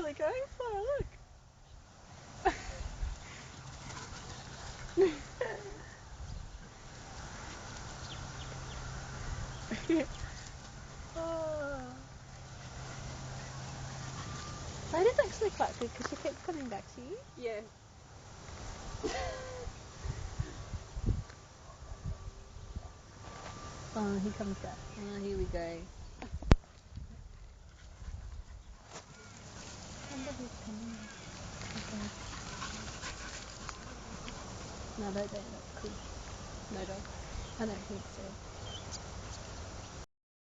really going for, look. Oh. That is actually quite good because she keeps coming back to you. Yeah. Oh, he comes back. Oh, here we go. I wonder who's coming. Okay. No, they don't look good. No dog. I don't think so.